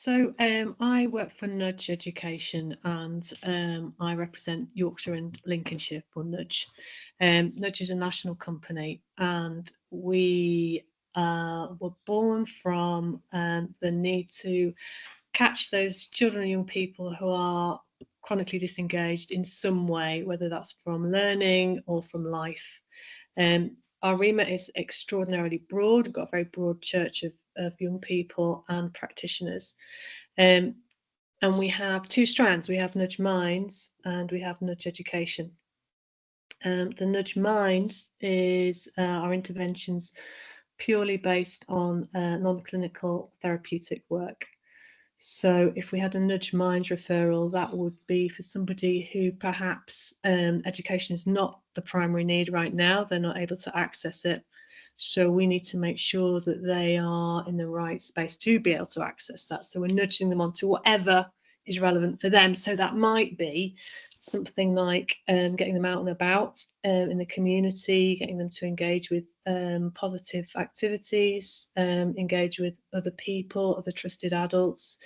I work for Nudge Education, and I represent Yorkshire and Lincolnshire for Nudge. Nudge is a national company, and we were born from the need to catch those children and young people who are chronically disengaged in some way, whether that's from learning or from life. Our remit is extraordinarily broad. We've got a very broad church of young people and practitioners. Um, and we have two strands. We have Nudge Minds and we have Nudge Education. The Nudge Minds is our interventions purely based on non-clinical therapeutic work. So if we had a Nudge Minds referral, that would be for somebody who perhaps education is not the primary need right now. They're not able to access it. So we need to make sure that they are in the right space to be able to access that. So we're nudging them onto whatever is relevant for them. So that might be something like getting them out and about in the community, getting them to engage with positive activities, engage with other people, other trusted adults,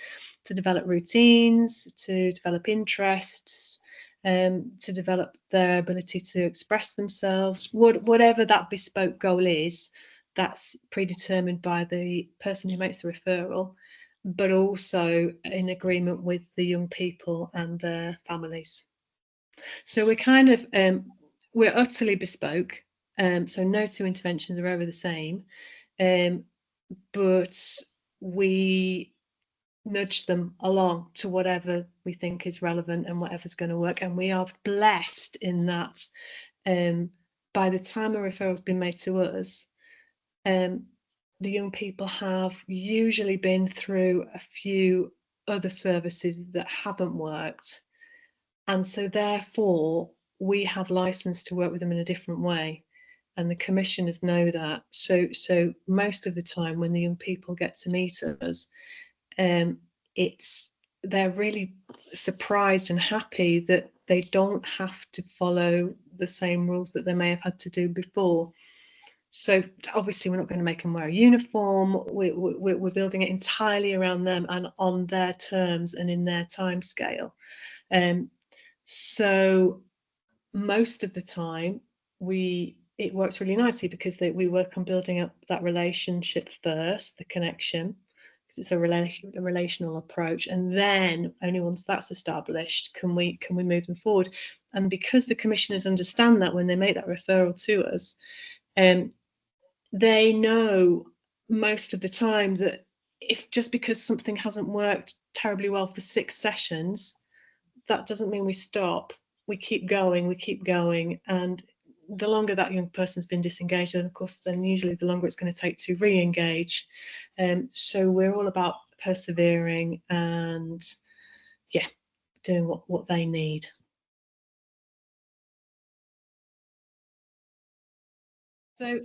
to develop routines, to develop interests, to develop their ability to express themselves. Whatever that bespoke goal is, that's predetermined by the person who makes the referral, but also in agreement with the young people and their families. So we're kind of we're utterly bespoke. So no two interventions are ever the same, but we nudge them along to whatever we think is relevant and whatever's going to work. And we are blessed in that by the time a referral's been made to us, the young people have usually been through a few other services that haven't worked. And so therefore, we have license to work with them in a different way. And the commissioners know that. So most of the time when the young people get to meet us, they're really surprised and happy that they don't have to follow the same rules that they may have had to do before. So obviously we're not going to make them wear a uniform. We're building it entirely around them and on their terms and in their time scale. So most of the time it works really nicely because we work on building up that relationship first, the connection, because it's a relational approach, and then only once that's established can we move them forward. And because the commissioners understand that when they make that referral to us, they know most of the time that if just because something hasn't worked terribly well for 6 sessions, that doesn't mean we stop. We keep going, and the longer that young person's been disengaged, and of course then usually the longer it's going to take to re-engage. So we're all about persevering and doing what they need. So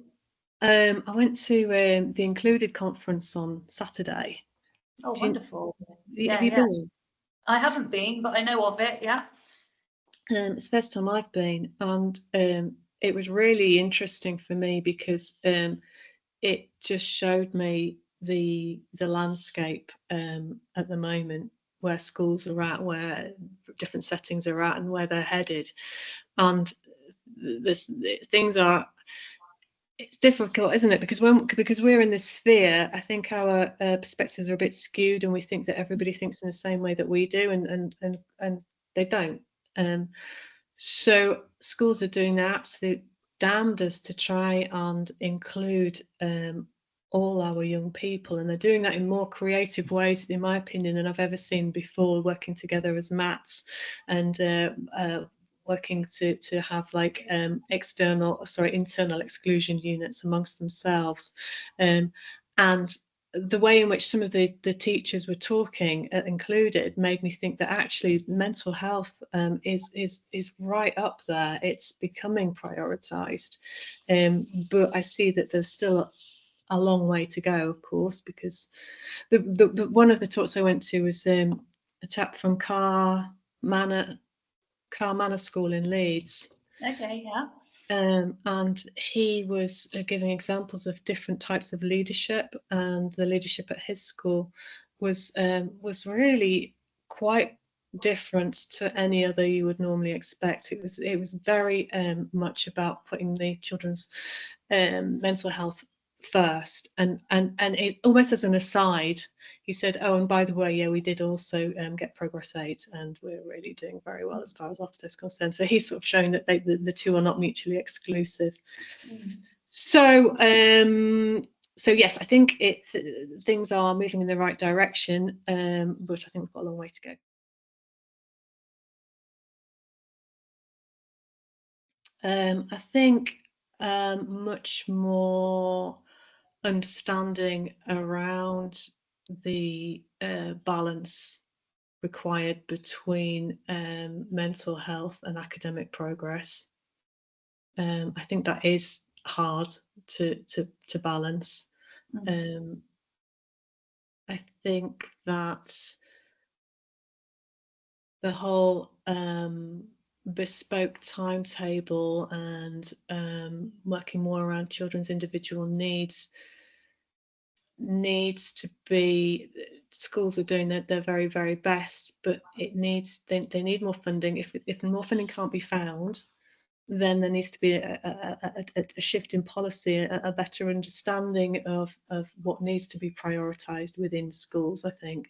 I went to the Included conference on Saturday. Oh, wonderful. Have you been? I haven't been, but I know of it, yeah. It's the first time I've been, and it was really interesting for me because it just showed me the landscape at the moment, where schools are at, where different settings are at, and where they're headed. And things are. It's difficult, isn't it? Because we're in this sphere, I think our perspectives are a bit skewed, and we think that everybody thinks in the same way that we do, and they don't. So schools are doing their absolute damnedest to try and include all our young people, and they're doing that in more creative ways, in my opinion, than I've ever seen before, working together as mats and working to have like internal exclusion units amongst themselves, and the way in which some of the teachers were talking Included made me think that actually mental health is right up there. It's becoming prioritised, but I see that there's still a long way to go, of course, because the one of the talks I went to was a chap from Carr Manor School in Leeds. Okay, yeah. And he was giving examples of different types of leadership, and the leadership at his school was really quite different to any other you would normally expect. It was very much about putting the children's mental health first, and it almost as an aside, he said, oh, and by the way, yeah, we did also get progress aid, and we're really doing very well as far as Ofsted is concerned. So he's sort of showing that the two are not mutually exclusive. So so yes, I think things are moving in the right direction, but I think we've got a long way to go. I think much more understanding around the balance required between mental health and academic progress. I think that is hard to balance. I think that the whole bespoke timetable and working more around children's individual needs needs to be, schools are doing their very, very best, but it needs, they need more funding. If more funding can't be found, then there needs to be a shift in policy, a better understanding of what needs to be prioritised within schools, I think.